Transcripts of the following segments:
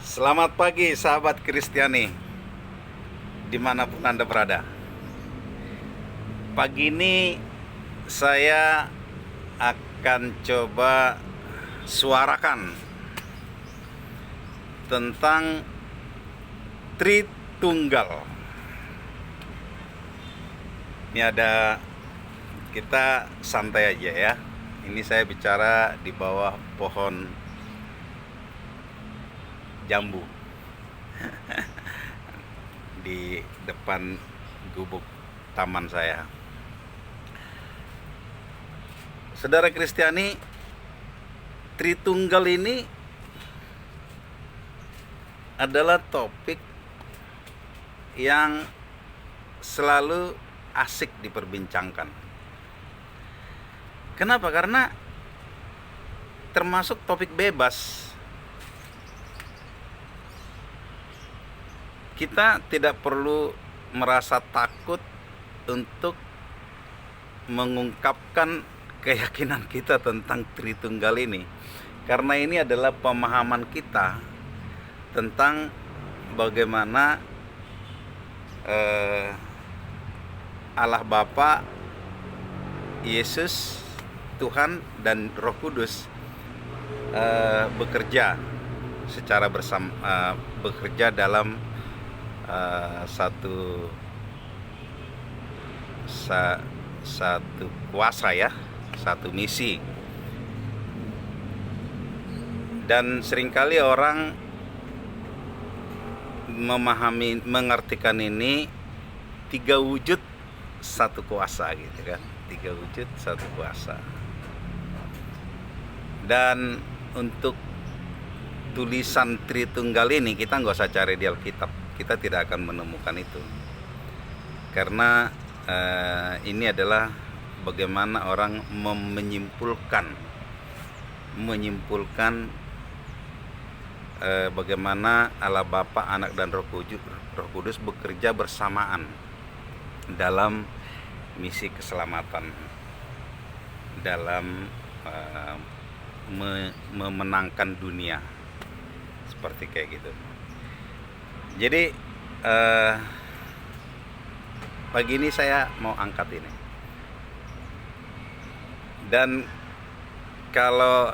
Selamat pagi sahabat Kristiani, dimanapun Anda berada. Pagi ini saya akan coba suarakan tentang Tritunggal. Ini ada, kita santai aja ya. Ini saya bicara di bawah pohon jambu di depan gubuk taman saya. Saudara Kristiani, Tritunggal ini adalah topik yang selalu asik diperbincangkan. Kenapa? Karena termasuk topik bebas. Kita tidak perlu merasa takut untuk mengungkapkan keyakinan kita tentang Tritunggal ini, karena ini adalah pemahaman kita tentang bagaimana Allah Bapa, Yesus, Tuhan, dan Roh Kudus bekerja secara bersama, bekerja dalam satu kuasa ya, satu misi. Dan seringkali orang mengartikan ini tiga wujud satu kuasa gitu kan, tiga wujud satu kuasa. Dan untuk tulisan Tritunggal ini kita nggak usah cari di Alkitab, kita tidak akan menemukan itu, karena ini adalah bagaimana orang menyimpulkan bagaimana Allah Bapa, Anak, dan Roh Kudus bekerja bersamaan dalam misi keselamatan, dalam memenangkan dunia, seperti kayak gitu. Jadi pagi ini saya mau angkat ini. Dan kalau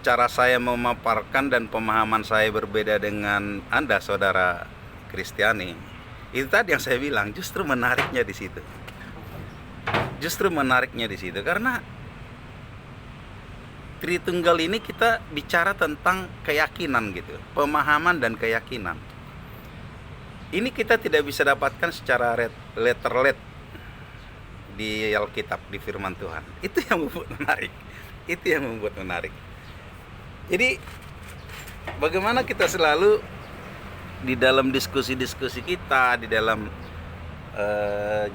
cara saya memaparkan dan pemahaman saya berbeda dengan Anda, saudara Kristiani, itu tadi yang saya bilang, justru menariknya di situ. Justru menariknya di situ karena Tritunggal ini kita bicara tentang keyakinan gitu, pemahaman dan keyakinan. Ini kita tidak bisa dapatkan secara letter di Alkitab, di firman Tuhan. Itu yang membuat menarik. Itu yang membuat menarik. Jadi bagaimana kita selalu di dalam diskusi-diskusi kita, di dalam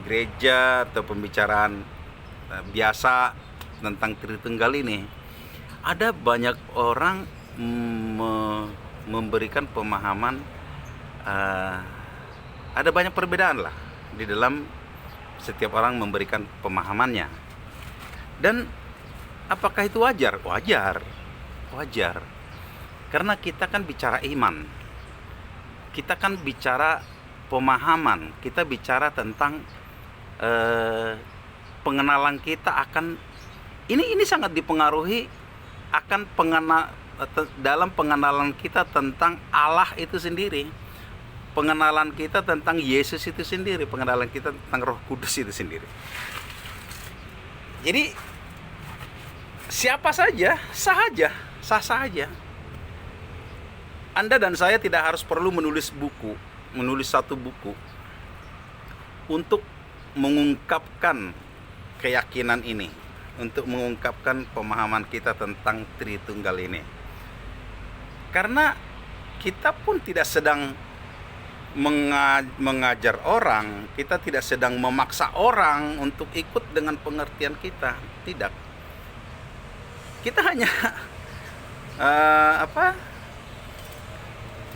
gereja atau pembicaraan biasa tentang Tritunggal ini, ada banyak orang memberikan pemahaman, ada banyak perbedaan lah di dalam setiap orang memberikan pemahamannya. Dan apakah itu wajar? Wajar. Karena kita kan bicara iman, kita kan bicara pemahaman, kita bicara tentang pengenalan kita akan ini sangat dipengaruhi akan dalam pengenalan kita tentang Allah itu sendiri, pengenalan kita tentang Yesus itu sendiri, pengenalan kita tentang Roh Kudus itu sendiri. Jadi siapa saja sah saja. Anda dan saya tidak harus perlu menulis satu buku untuk mengungkapkan keyakinan ini, untuk mengungkapkan pemahaman kita tentang Tritunggal ini. Karena kita pun tidak sedang mengajar orang, kita tidak sedang memaksa orang untuk ikut dengan pengertian kita, tidak. Kita hanya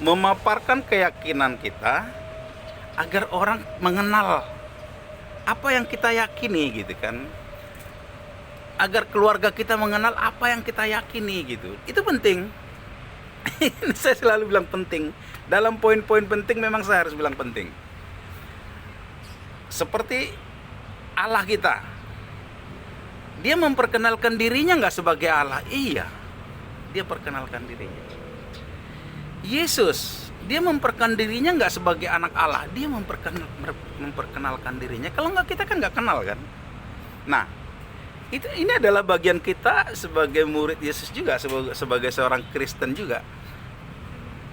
memaparkan keyakinan kita agar orang mengenal apa yang kita yakini gitu kan, agar keluarga kita mengenal apa yang kita yakini gitu. Itu penting. Ini saya selalu bilang penting. Dalam poin-poin penting memang saya harus bilang penting. Seperti Allah kita, dia memperkenalkan dirinya nggak sebagai Allah? Iya, dia perkenalkan dirinya. Yesus, dia memperkenalkan dirinya nggak sebagai anak Allah? Dia memperkenalkan dirinya. Kalau nggak, kita kan nggak kenal kan. Nah, ini adalah bagian kita sebagai murid Yesus juga, sebagai seorang Kristen juga.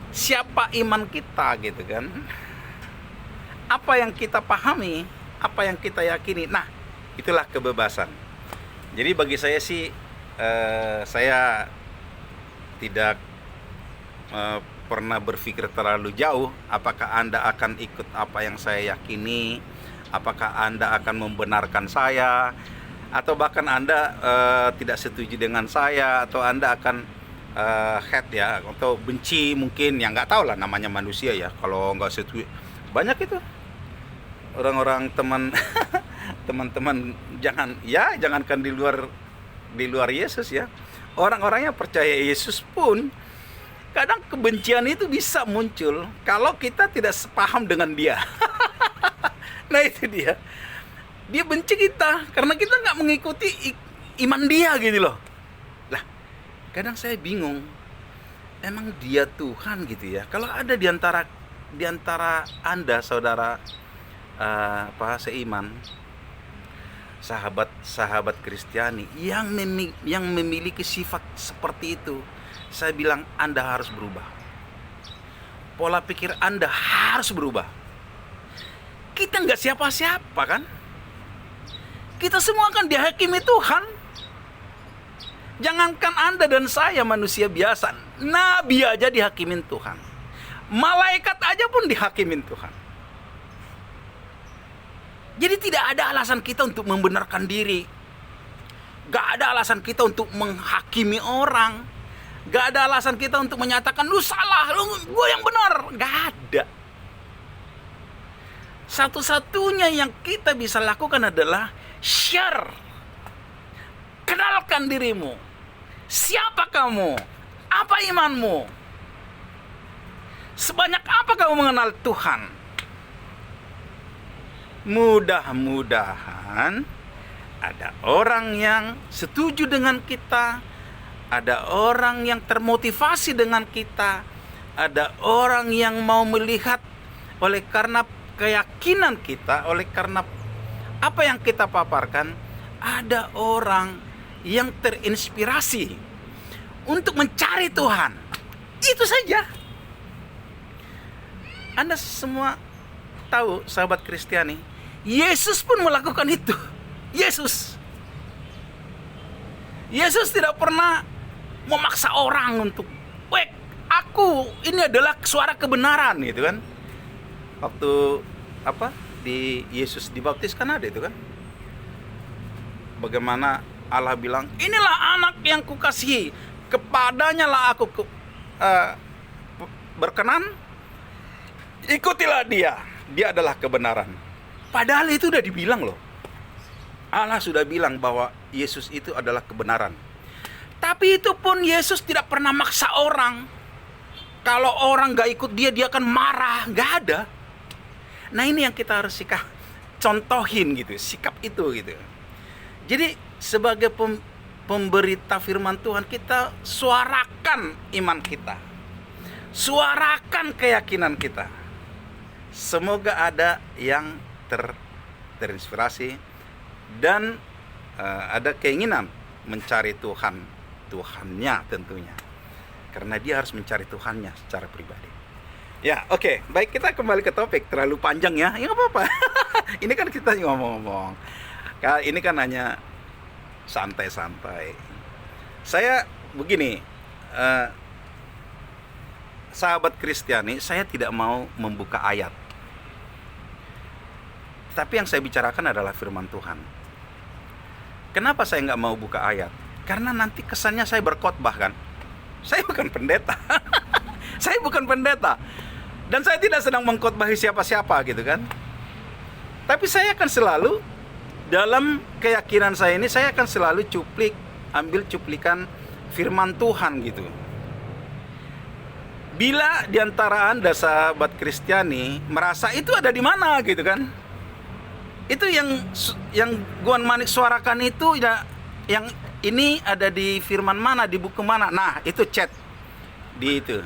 Siapa iman kita gitu kan? Apa yang kita pahami, apa yang kita yakini. Nah, itulah kebebasan. Jadi bagi saya sih, saya tidak pernah berpikir terlalu jauh. Apakah Anda akan ikut apa yang saya yakini? Apakah Anda akan membenarkan saya? Atau bahkan Anda tidak setuju dengan saya? Atau Anda akan hate ya, atau benci mungkin? Ya nggak tahu lah, namanya manusia ya. Kalau nggak setuju, banyak itu orang-orang teman-teman, jangankan di luar Yesus ya, orang-orang yang percaya Yesus pun kadang kebencian itu bisa muncul kalau kita tidak sepaham dengan dia. Nah itu dia benci kita karena kita nggak mengikuti iman dia gitu loh. Lah, kadang saya bingung, emang dia Tuhan gitu ya? Kalau ada di antara Anda, saudara seiman, sahabat Kristiani yang memiliki sifat seperti itu, saya bilang Anda harus berubah. Pola pikir Anda harus berubah. Kita nggak siapa-siapa kan? Kita semua kan dihakimi Tuhan. Jangankan Anda dan saya manusia biasa, nabi aja dihakimin Tuhan. Malaikat aja pun dihakimin Tuhan. Jadi tidak ada alasan kita untuk membenarkan diri. Gak ada alasan kita untuk menghakimi orang. Gak ada alasan kita untuk menyatakan lu salah, gue yang benar. Gak ada. Satu-satunya yang kita bisa lakukan adalah share. Kenalkan dirimu. Siapa kamu? Apa imanmu? Sebanyak apa kamu mengenal Tuhan? Mudah-mudahan ada orang yang setuju dengan kita, ada orang yang termotivasi dengan kita, ada orang yang mau melihat oleh karena keyakinan kita, oleh karena apa yang kita paparkan, ada orang yang terinspirasi untuk mencari Tuhan. Itu saja. Anda semua tahu, sahabat Kristiani, Yesus pun melakukan itu. Yesus tidak pernah memaksa orang untuk, ini adalah suara kebenaran gitu kan. Waktu di Yesus dibaptis kan ada itu kan. Bagaimana Allah bilang, inilah anak yang kukasihi, kepadanya lah aku berkenan, ikutilah dia adalah kebenaran. Padahal itu udah dibilang loh. Allah sudah bilang bahwa Yesus itu adalah kebenaran. Tapi itu pun Yesus tidak pernah maksa orang. Kalau orang gak ikut dia akan marah. Gak ada. Nah ini yang kita harus contohin gitu, sikap itu gitu. Jadi sebagai pemberita firman Tuhan, kita suarakan iman kita, suarakan keyakinan kita. Semoga ada yang terinspirasi dan ada keinginan mencari Tuhannya tentunya, karena dia harus mencari Tuhannya secara pribadi. Ya, oke. Baik, kita kembali ke topik. Terlalu panjang ya? Ya nggak apa-apa. Ini kan kita ngomong-ngomong. Ini kan hanya santai-santai. Saya begini, sahabat Kristiani, saya tidak mau membuka ayat. Tapi yang saya bicarakan adalah firman Tuhan. Kenapa saya nggak mau buka ayat? Karena nanti kesannya saya berkhotbah kan. Saya bukan pendeta. Saya bukan pendeta. Dan saya tidak sedang mengkhotbahi siapa-siapa gitu kan. Tapi saya akan selalu, dalam keyakinan saya ini, saya akan selalu ambil cuplikan firman Tuhan gitu. Bila diantara Anda sahabat Kristiani merasa itu ada di mana gitu kan? Itu yang Guan Manik suarakan itu ya, yang ini ada di firman mana, di buku mana. Nah, itu chat di itu.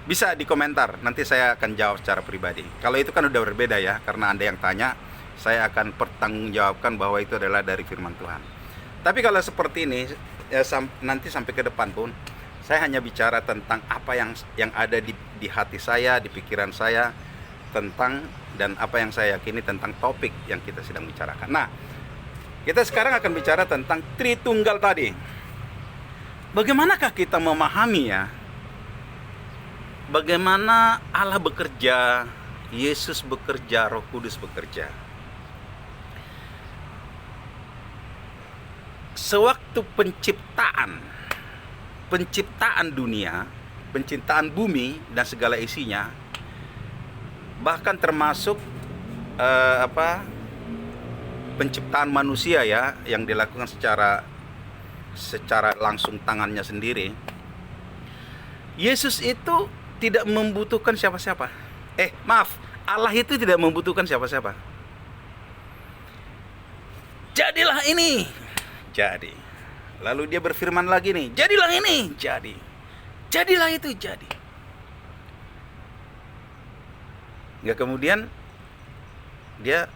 Bisa di komentar, nanti saya akan jawab secara pribadi. Kalau itu kan udah berbeda ya, karena Anda yang tanya, saya akan pertanggungjawabkan bahwa itu adalah dari firman Tuhan. Tapi kalau seperti ini, ya, nanti sampai ke depan pun, saya hanya bicara tentang apa yang ada di hati saya, di pikiran saya, tentang dan apa yang saya yakini tentang topik yang kita sedang bicarakan. Nah, kita sekarang akan bicara tentang Tritunggal tadi. Bagaimanakah kita memahami ya? Bagaimana Allah bekerja, Yesus bekerja, Roh Kudus bekerja. Sewaktu penciptaan dunia, penciptaan bumi dan segala isinya, bahkan termasuk penciptaan manusia ya, yang dilakukan secara langsung tangannya sendiri. Yesus itu tidak membutuhkan siapa-siapa. Allah itu tidak membutuhkan siapa-siapa. Jadilah ini, jadi. Lalu dia berfirman lagi nih, jadilah ini, jadi. Jadilah itu, jadi. Nggak kemudian dia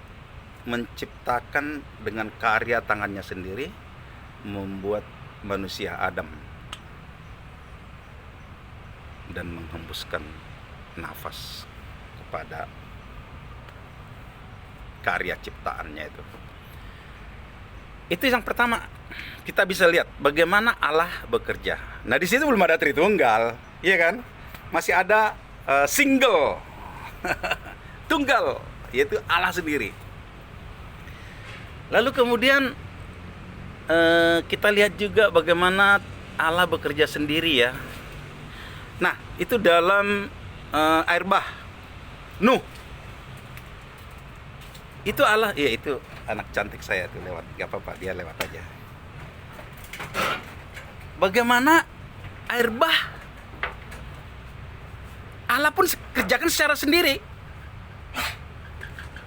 menciptakan dengan karya tangannya sendiri, membuat manusia Adam dan menghembuskan nafas kepada karya ciptaannya itu. Itu yang pertama, kita bisa lihat bagaimana Allah bekerja. Nah, di situ belum ada Tritunggal, iya kan? Masih ada single, tunggal, yaitu Allah sendiri. Lalu kemudian kita lihat juga bagaimana Allah bekerja sendiri ya. Nah, itu dalam air bah Nuh. Itu Allah, ya itu anak cantik saya tuh lewat, gak apa-apa, dia lewat aja. Bagaimana air bah Allah pun kerjakan secara sendiri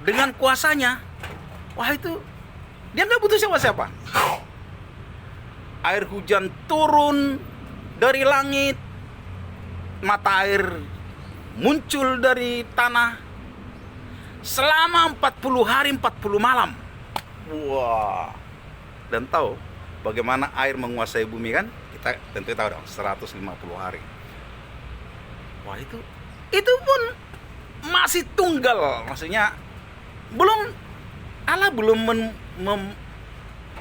dengan kuasanya. Wah, itu dia nggak butuh siapa-siapa. Air hujan turun dari langit, mata air muncul dari tanah selama 40 hari 40 malam. Wah. Dan tahu bagaimana air menguasai bumi kan? Kita tentu tahu dong, 150 hari. Wah, itu pun masih tunggal. Maksudnya Allah belum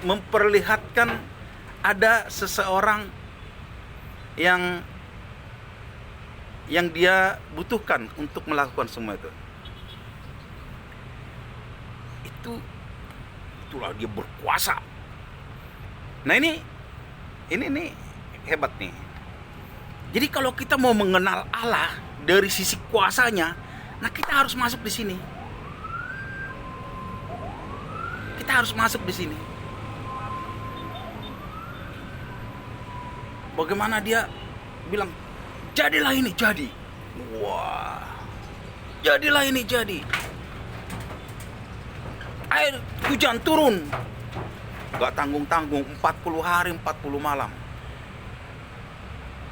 memperlihatkan ada seseorang yang dia butuhkan untuk melakukan semua itu. Itulah dia berkuasa. Nah, ini hebat nih. Jadi kalau kita mau mengenal Allah dari sisi kuasanya, nah kita harus masuk di sini. Kita harus masuk di sini. Bagaimana dia bilang, jadilah ini, jadi. Wah. Jadilah ini, jadi. Air hujan turun. Gak tanggung-tanggung, 40 hari 40 malam.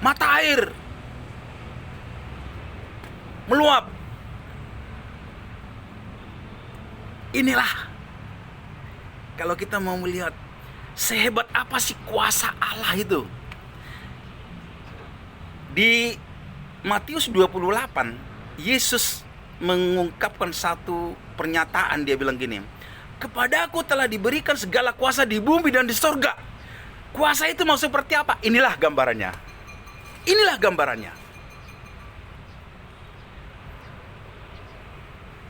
Mata air meluap. Inilah, kalau kita mau melihat sehebat apa sih kuasa Allah itu. Di Matius 28, Yesus mengungkapkan satu pernyataan. Dia bilang gini, kepadaku telah diberikan segala kuasa di bumi dan di sorga. Kuasa itu mau seperti apa? Inilah gambarannya. Inilah gambarannya.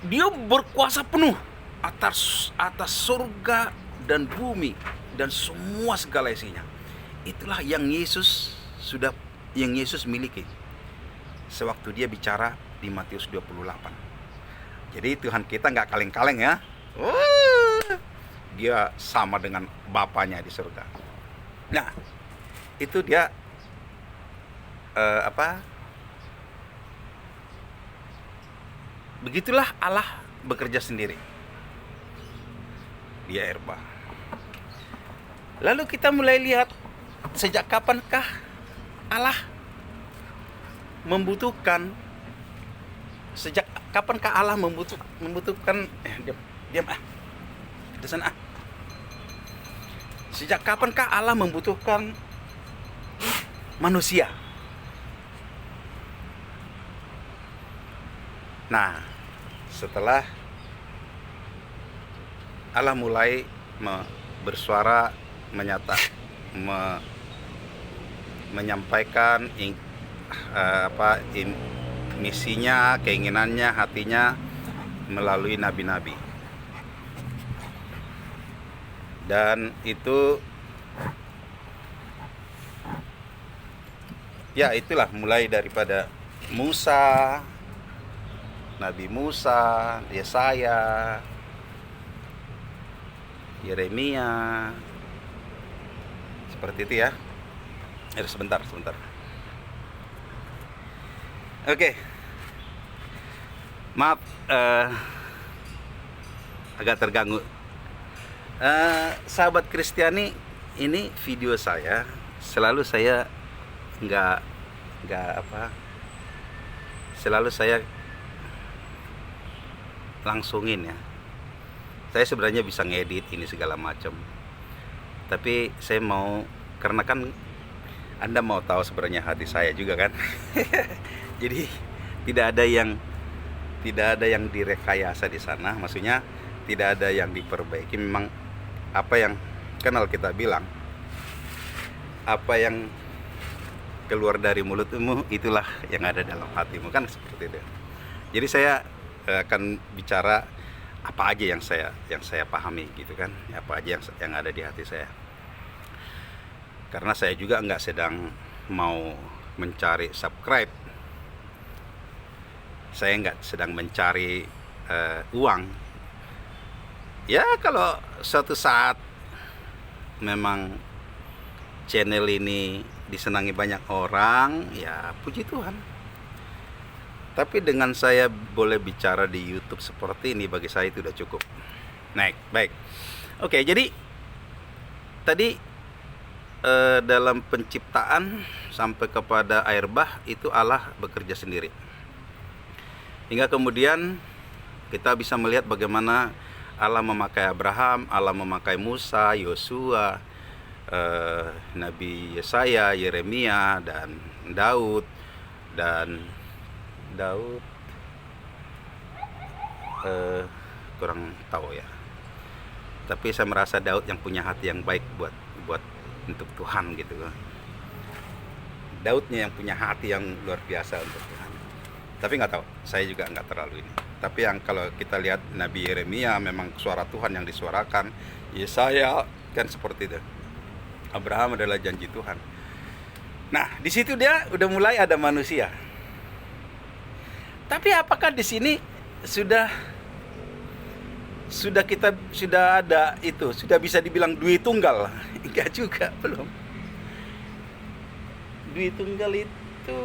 Dia berkuasa penuh atas surga dan bumi dan semua segala isinya. Itulah yang Yesus miliki sewaktu dia bicara di Matius 28. Jadi Tuhan kita nggak kaleng-kaleng ya. Dia sama dengan Bapanya di surga. Nah, itu dia Begitulah Allah bekerja sendiri di air bah. Lalu kita mulai lihat, sejak kapankah Allah membutuhkan, sejak kapankah Allah membutuhkan diam di sana. Sejak kapankah Allah membutuhkan manusia? Nah, setelah Allah mulai bersuara, menyampaikan misinya, keinginannya, hatinya melalui nabi-nabi. Dan itu ya itulah mulai daripada Musa, Nabi Musa, Yesaya, Yeremia, seperti itu ya. Sebentar. Oke. Maaf, agak terganggu. Sahabat Kristiani, ini video saya selalu saya selalu saya langsungin ya. Saya sebenarnya bisa ngedit ini segala macam, tapi saya mau, karena kan Anda mau tahu sebenarnya hati saya juga kan. Jadi tidak ada yang direkayasa di sana, maksudnya tidak ada yang diperbaiki. Memang apa yang kenal kita bilang, apa yang keluar dari mulutmu itulah yang ada dalam hatimu, kan seperti itu. Jadi saya akan bicara apa aja yang saya pahami gitu kan, apa aja yang ada di hati saya. Karena saya juga nggak sedang mau mencari subscribe, saya nggak sedang mencari uang. Ya kalau suatu saat memang channel ini disenangi banyak orang, ya puji Tuhan. Tapi dengan saya boleh bicara di YouTube seperti ini, bagi saya itu udah cukup. Baik. Oke, jadi tadi dalam penciptaan sampai kepada air bah itu Allah bekerja sendiri. Hingga kemudian kita bisa melihat bagaimana Allah memakai Abraham, Allah memakai Musa, Yosua, Nabi Yesaya, Yeremia, dan Daud kurang tahu ya. Tapi saya merasa Daud yang punya hati yang baik buat untuk Tuhan gitu. Daudnya yang punya hati yang luar biasa untuk Tuhan. Tapi nggak tahu, saya juga nggak terlalu ini. Tapi yang kalau kita lihat Nabi Yeremia memang suara Tuhan yang disuarakan. Yesaya kan seperti itu. Abraham adalah janji Tuhan. Nah, di situ dia udah mulai ada manusia. Tapi apakah di sini sudah ada itu, sudah bisa dibilang dui tunggal? Enggak juga, belum. Dui tunggal itu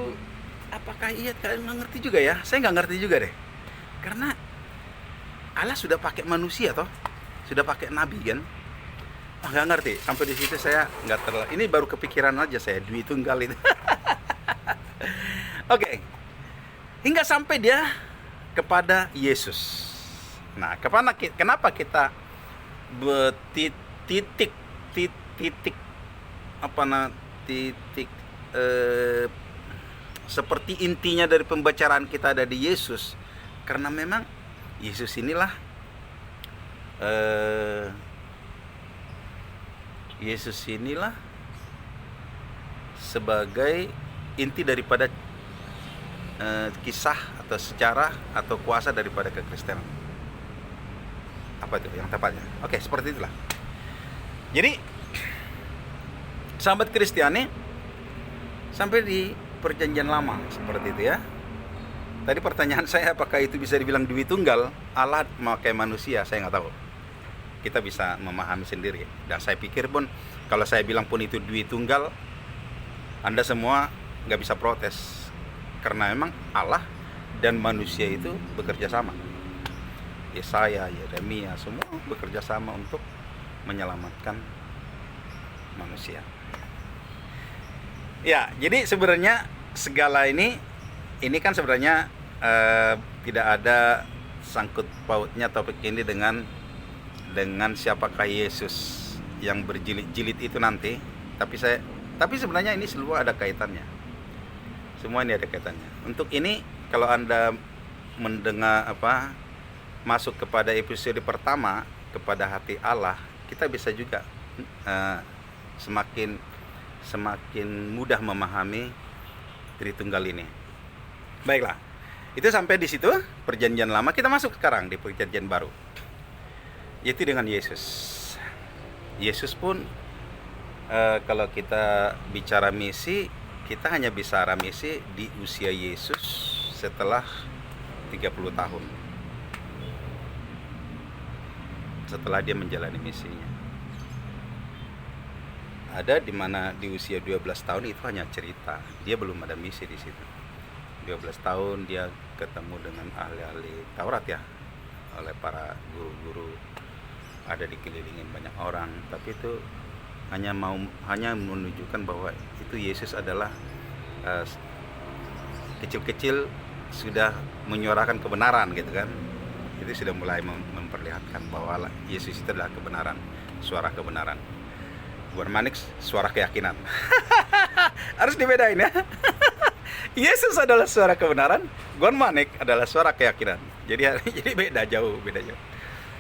apakah iya? Kalian nggak ngerti juga ya? Saya nggak ngerti juga deh. Karena Allah sudah pakai manusia toh, sudah pakai nabi kan? Nggak ngerti. Sampai di situ saya nggak terlalu. Ini baru kepikiran aja saya dui tunggal itu. Oke. Hingga sampai dia kepada Yesus. Nah, kenapa kita titik seperti intinya dari pembicaraan kita ada di Yesus? Karena memang Yesus inilah sebagai inti daripada kisah atau sejarah atau kuasa daripada kekristenan. Apa itu yang tepatnya? Oke, seperti itulah. Jadi sahabat Kristiani, sampai di perjanjian lama seperti itu ya. Tadi pertanyaan saya, apakah itu bisa dibilang dui tunggal? Allah memakai manusia, saya nggak tahu. Kita bisa memahami sendiri. Dan saya pikir pun kalau saya bilang pun itu dui tunggal, Anda semua nggak bisa protes. Karena memang Allah dan manusia itu bekerja sama. Yesaya, Yeremia, semua bekerja sama untuk menyelamatkan manusia. Ya, jadi sebenarnya segala ini kan sebenarnya tidak ada sangkut pautnya topik ini dengan siapakah Yesus yang berjilid-jilid itu nanti. Tapi sebenarnya ini semua ada kaitannya. Semua ini ada kaitannya. Untuk ini kalau Anda mendengar masuk kepada episode pertama, kepada hati Allah, kita bisa juga semakin mudah memahami Tritunggal ini. Baiklah, itu sampai di situ Perjanjian Lama. Kita masuk sekarang di Perjanjian Baru, yaitu dengan Yesus. Yesus pun kalau kita bicara misi, kita hanya bicara misi di usia Yesus setelah 30 tahun. Setelah dia menjalani misinya. Ada di mana di usia 12 tahun itu hanya cerita. Dia belum ada misi di situ. 12 tahun dia ketemu dengan ahli-ahli Taurat ya, oleh para guru-guru, ada dikelilingin banyak orang, tapi itu hanya menunjukkan bahwa itu Yesus adalah kecil-kecil sudah menyuarakan kebenaran gitu kan. Itu sudah mulai memperlihatkan bahwa Yesus itu adalah kebenaran, suara kebenaran. Gwan Manik suara keyakinan. Harus dibedain ya. Yesus adalah suara kebenaran, Gwan Manik adalah suara keyakinan. Jadi beda jauh.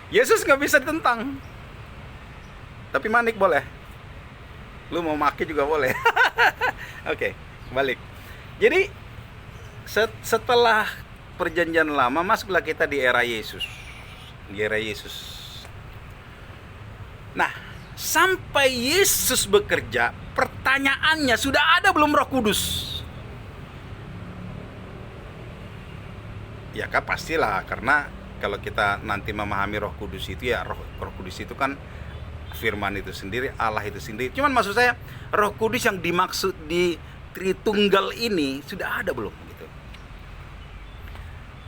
Yesus nggak bisa ditentang, tapi Manik boleh. Lu mau maki juga boleh. Oke, balik. Jadi setelah Perjanjian Lama, masuklah kita di era Yesus. Nah, sampai Yesus bekerja, pertanyaannya, sudah ada belum Roh Kudus? Ya kan pastilah, karena kalau kita nanti memahami Roh Kudus itu ya, Roh Kudus itu kan firman itu sendiri, Allah itu sendiri. Cuman maksud saya, Roh Kudus yang dimaksud di Tritunggal ini sudah ada belum gitu?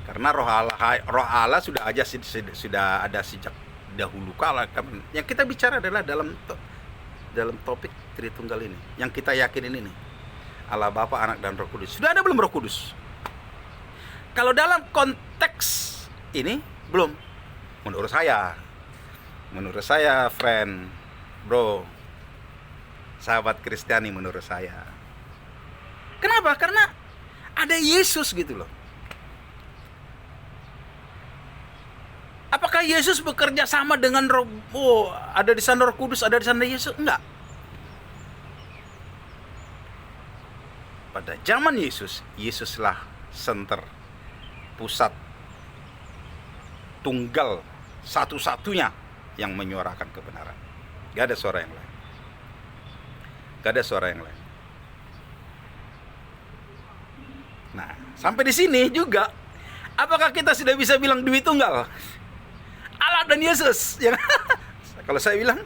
Karena Roh Allah sudah ada sejak dahulu kala. Yang kita bicara adalah dalam topik Tritunggal ini, yang kita yakinin ini, Allah Bapa, Anak, dan Roh Kudus. Sudah ada belum Roh Kudus? Kalau dalam konteks ini belum. Menurut saya, friend, bro, sahabat Kristiani, menurut saya. Kenapa? Karena ada Yesus gitu loh. Apakah Yesus bekerja sama dengan ada di sana Roh Kudus, ada di sana Yesus? Enggak. Pada zaman Yesuslah center, pusat, tunggal, satu-satunya yang menyuarakan kebenaran. Gak ada suara yang lain. Nah, sampai di sini juga, apakah kita sudah bisa bilang Dwi Tunggal? Allah dan Yesus. Kalau saya bilang,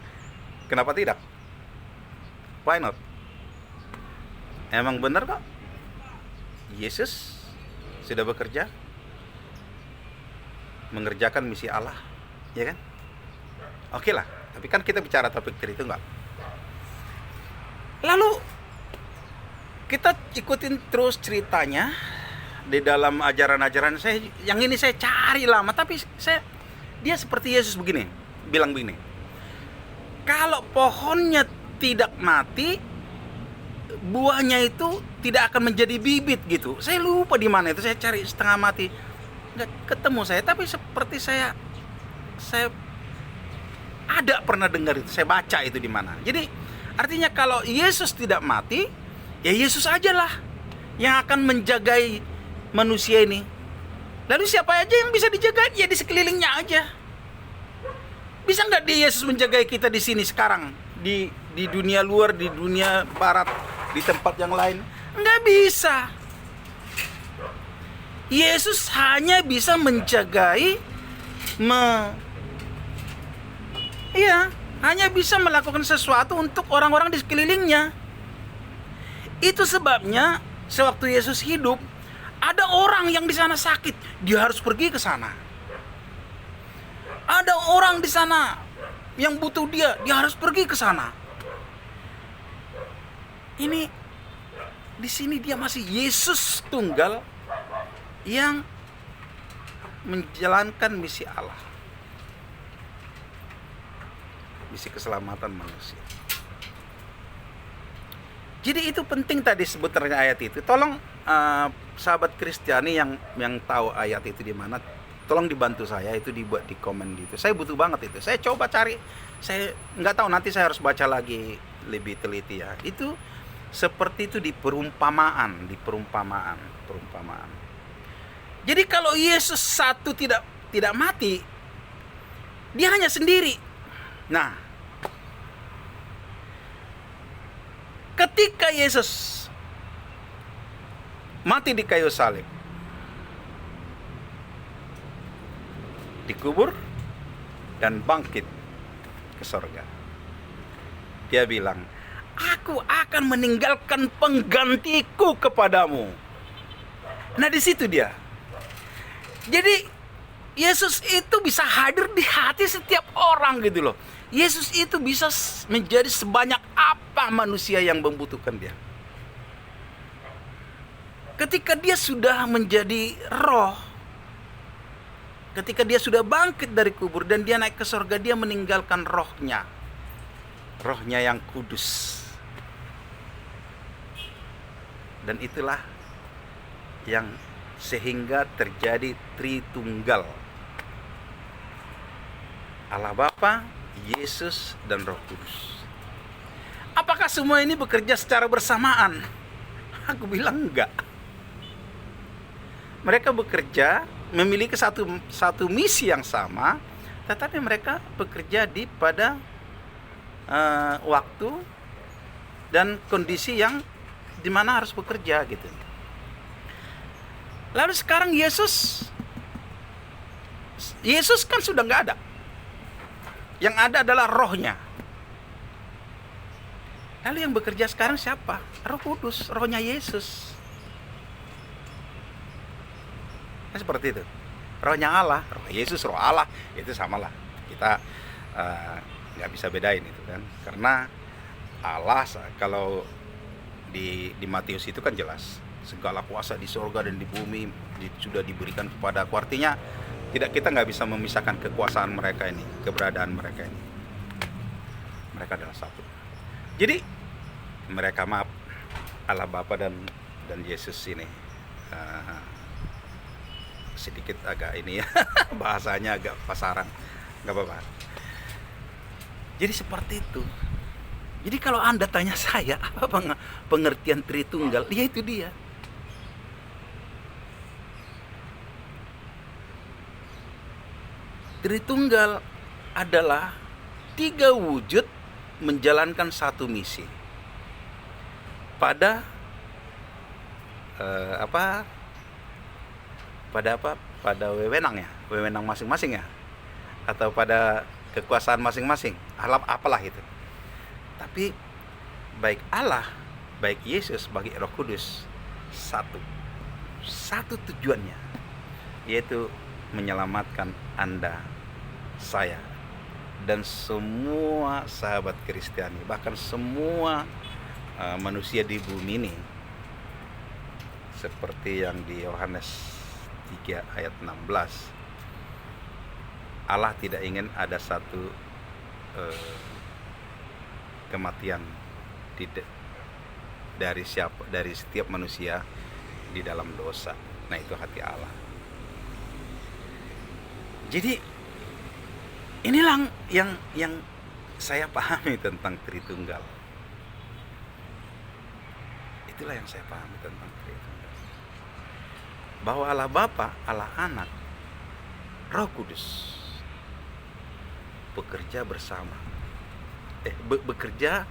kenapa tidak? Why not? Emang benar kok. Yesus sudah bekerja, mengerjakan misi Allah, ya kan? Oke lah, tapi kan kita bicara topik Tritunggal. Lalu kita ikutin terus ceritanya di dalam ajaran-ajaran saya. Yang ini saya cari lama, tapi dia seperti Yesus bilang begini. Kalau pohonnya tidak mati, buahnya itu tidak akan menjadi bibit gitu. Saya lupa di mana itu, saya cari setengah mati, nggak ketemu saya. Tapi seperti saya ada pernah dengar itu, saya baca itu di mana. Jadi artinya kalau Yesus tidak mati, ya Yesus ajalah yang akan menjagai manusia ini. Lalu siapa aja yang bisa dijaga? Ya di sekelilingnya aja. Bisa nggak Yesus menjaga kita di sini sekarang, di dunia luar, di dunia barat, di tempat yang lain? Nggak bisa. Yesus hanya bisa menjagai, hanya bisa melakukan sesuatu untuk orang-orang di sekelilingnya. Itu sebabnya sewaktu Yesus hidup, Ada orang yang di sana sakit, dia harus pergi ke sana. Ada orang di sana yang butuh dia harus pergi ke sana. Ini di sini dia masih Yesus tunggal yang menjalankan misi Allah, misi keselamatan manusia. Jadi itu penting tadi sebutannya ayat itu. Tolong sahabat Kristiani yang tahu ayat itu di mana, tolong dibantu saya itu dibuat di komen gitu. Saya butuh banget itu. Saya coba cari. Saya nggak tahu, nanti saya harus baca lagi lebih teliti ya. Itu seperti itu di perumpamaan. Jadi kalau Yesus satu tidak mati, dia hanya sendiri. Nah, ketika Yesus mati di kayu salib, dikubur dan bangkit ke sorga, dia bilang, aku akan meninggalkan penggantiku kepadamu. Nah, di situ dia. Jadi Yesus itu bisa hadir di hati setiap orang gitu loh. Yesus itu bisa menjadi sebanyak apa manusia yang membutuhkan dia. Ketika dia sudah menjadi roh, ketika dia sudah bangkit dari kubur dan dia naik ke surga, dia meninggalkan rohnya yang kudus. Dan itulah yang sehingga terjadi Tritunggal, Allah Bapa, Yesus, dan Roh Kudus. Apakah semua ini bekerja secara bersamaan? Aku bilang enggak. Mereka bekerja memiliki satu misi yang sama, tetapi mereka bekerja pada waktu dan kondisi yang dimana harus bekerja gitu. Lalu sekarang Yesus kan sudah nggak ada. Yang ada adalah rohnya. Lalu yang bekerja sekarang siapa? Roh Kudus, rohnya Yesus. Nah, seperti itu. Rohnya Allah, roh Yesus, roh Allah, itu samalah. Kita nggak bisa bedain itu kan. Karena Allah, kalau di Matius itu kan jelas, segala kuasa di surga dan di bumi sudah diberikan kepada aku. Artinya kita nggak bisa memisahkan kekuasaan mereka ini, keberadaan mereka ini. Mereka adalah satu. Jadi mereka, maaf, Allah Bapa dan Yesus ini sedikit agak ini ya bahasanya agak pasaran, nggak apa-apa. Jadi seperti itu. Jadi kalau Anda tanya saya apa pengertian Tritunggal, ya itu dia. Tritunggal adalah 3 wujud menjalankan satu misi pada pada wewenang masing-masing ya, atau pada kekuasaan masing-masing, apalah itu. Tapi baik Allah, baik Yesus, bagi Roh Kudus, satu tujuannya, yaitu menyelamatkan Anda, saya, dan semua sahabat Kristiani, bahkan semua manusia di bumi ini. Seperti yang di Yohanes 3 ayat 16, Allah tidak ingin ada satu kematian dari setiap manusia di dalam dosa. Nah, itu hati Allah. Jadi inilah yang saya pahami tentang Tritunggal. Itulah yang saya pahami tentang Tritunggal. Bahwa Allah Bapa, Allah Anak, Roh Kudus bekerja bersama. Bekerja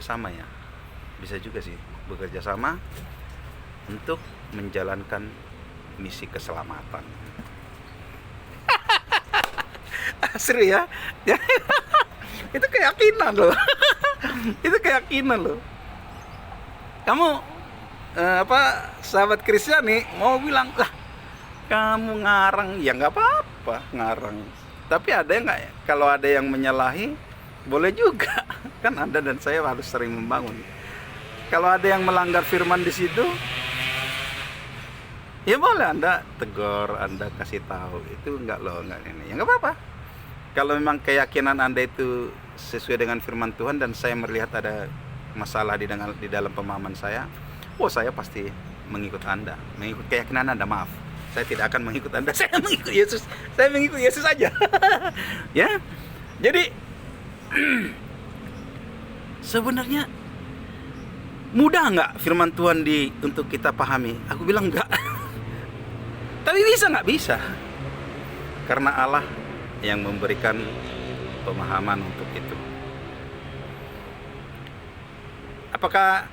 sama ya. Bisa juga sih bekerja sama untuk menjalankan misi keselamatan. Seru ya? Itu keyakinan loh. Itu keyakinan loh. Kamu sahabat Kristiani mau bilang, lah kamu ngarang, ya nggak apa-apa ngarang. Tapi ada yang nggak, kalau ada yang menyalahi, boleh juga. Kan Anda dan saya harus sering membangun. Kalau ada yang melanggar firman di situ, ya boleh Anda tegur, Anda kasih tahu, itu enggak loh, enggak ini. Ya nggak apa-apa. Kalau memang keyakinan Anda itu sesuai dengan firman Tuhan dan saya melihat ada masalah di dalam pemahaman saya, saya pasti mengikut Anda, mengikut keyakinan Anda, maaf. Saya tidak akan mengikut Anda, saya mengikut Yesus. Saya mengikut Yesus aja. Ya. Jadi sebenarnya mudah nggak firman Tuhan untuk kita pahami? Aku bilang enggak. Tapi bisa nggak? Bisa. Karena Allah yang memberikan pemahaman untuk itu. Apakah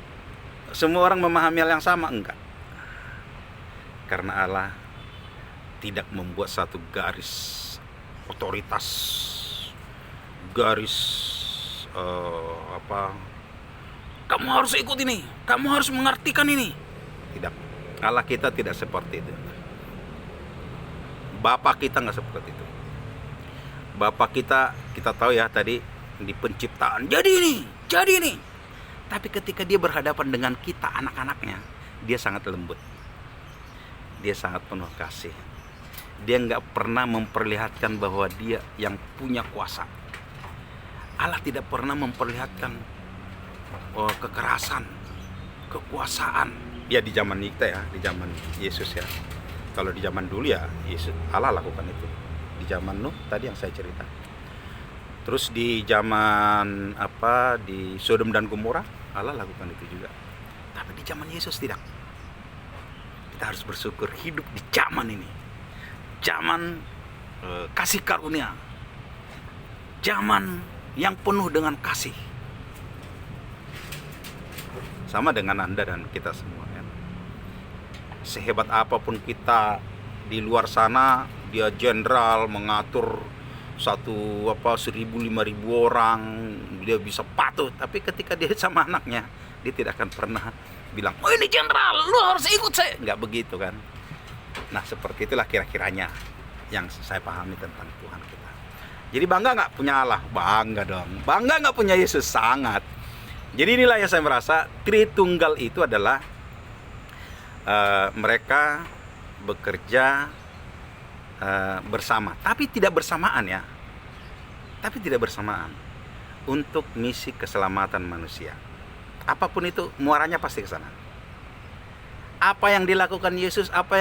semua orang memahami hal yang sama? Enggak. Karena Allah tidak membuat satu garis otoritas, garis kamu harus ikut ini, kamu harus mengartikan ini. Tidak. Allah kita tidak seperti itu. Bapak kita nggak seperti itu. Bapak kita tahu ya tadi di penciptaan, jadi ini. Tapi ketika dia berhadapan dengan kita anak-anaknya, dia sangat lembut. Dia sangat penuh kasih. Dia nggak pernah memperlihatkan bahwa dia yang punya kuasa. Allah tidak pernah memperlihatkan kekerasan, kekuasaan. Ya di zaman kita ya, di zaman Yesus ya. Kalau di zaman dulu ya Yesus, Allah lakukan itu. Di zaman Nuh tadi yang saya cerita. Terus di zaman di Sodom dan Gomora, Allah lakukan itu juga. Tapi di zaman Yesus tidak. Kita harus bersyukur hidup di zaman ini. Zaman kasih karunia. Zaman yang penuh dengan kasih. Sama dengan Anda dan kita semua ya. Sehebat apapun kita di luar sana, dia jenderal mengatur 1.000, 5.000 orang, dia bisa patuh. Tapi ketika dia sama anaknya, dia tidak akan pernah bilang, oh ini jenderal, lu harus ikut saya. Nggak begitu kan. Nah seperti itulah kira-kiranya yang saya pahami tentang Tuhan kita. Jadi bangga nggak punya Allah? Bangga dong. Bangga nggak punya Yesus? Sangat. Jadi inilah yang saya merasa Tritunggal itu adalah mereka bekerja bersama, tapi tidak bersamaan ya. Tapi tidak bersamaan untuk misi keselamatan manusia. Apapun itu muaranya pasti ke sana. Apa yang dilakukan Yesus, apa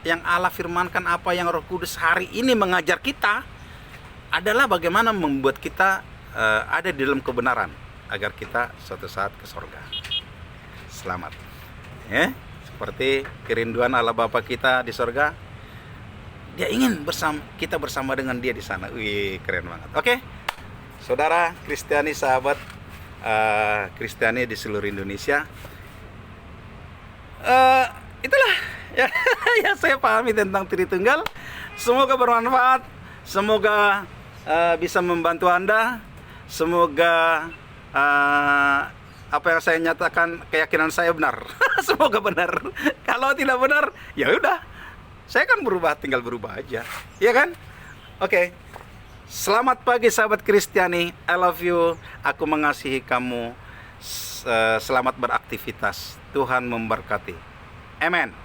yang Allah firmankan, apa yang Roh Kudus hari ini mengajar kita adalah bagaimana membuat kita ada di dalam kebenaran agar kita suatu saat ke surga. Selamat. Ya, seperti kerinduan Allah Bapa kita di surga. Dia ingin kita bersama dengan dia di sana. Wih, keren banget. Oke. Saudara Kristiani, sahabat Kristiani di seluruh Indonesia. Itulah ya, yang saya pahami tentang Tritunggal. Semoga bermanfaat. Semoga bisa membantu Anda. Semoga apa yang saya nyatakan keyakinan saya benar. Semoga benar. Kalau tidak benar, ya udah. Saya kan tinggal berubah aja. Iya kan? Oke. Selamat pagi sahabat Kristiani. I love you. Aku mengasihi kamu. Selamat beraktivitas. Tuhan memberkati. Amen.